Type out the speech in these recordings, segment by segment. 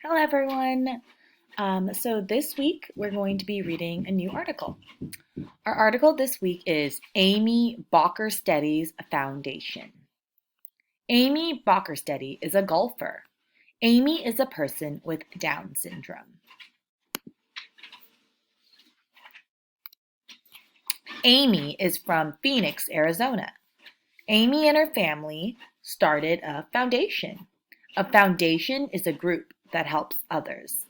Hello, everyone. So this week we're going to be reading a new article. Our article this week is Amy Bockersteddy's Foundation. Amy Bockersteddy is a golfer. Amy is a person with Down syndrome. Amy is from Phoenix, Arizona. Amy and her family started a foundation. A foundation is a group that helps others.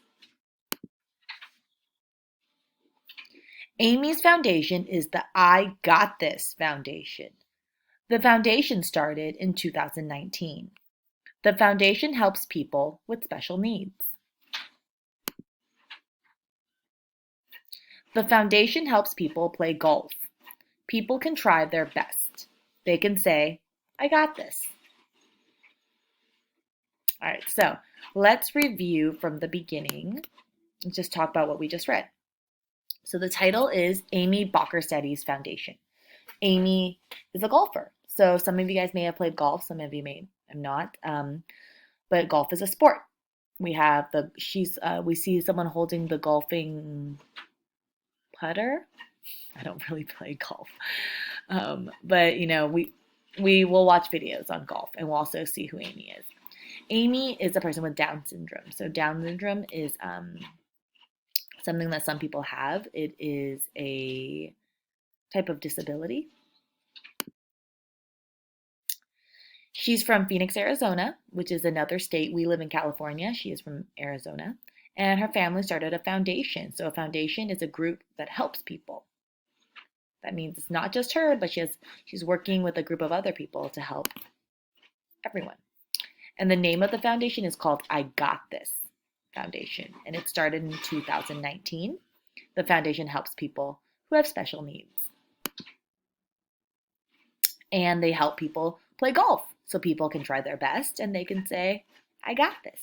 Amy's foundation is the I Got This Foundation. The foundation started in 2019. The foundation helps people with special needs. The foundation helps people play golf. People can try their best. They can say, I got this. All right, so let's review from the beginning. Let's just talk about what we just read. So the title is Amy Bockersteddy's Foundation. Amy is a golfer. So some of you guys may have played golf, some of you may have not. But golf is a sport. We see someone holding the golfing putter. I don't really play golf, but we will watch videos on golf, and we'll also see who Amy is. Amy is a person with Down syndrome. So Down syndrome is something that some people have. It is a type of disability. She's from Phoenix, Arizona, which is another state. We live in California. She is from Arizona. And her family started a foundation. So a foundation is a group that helps people. That means it's not just her, but she's working with a group of other people to help everyone. And the name of the foundation is called I Got This Foundation. And it started in 2019. The foundation helps people who have special needs. And they help people play golf. So people can try their best and they can say, I got this.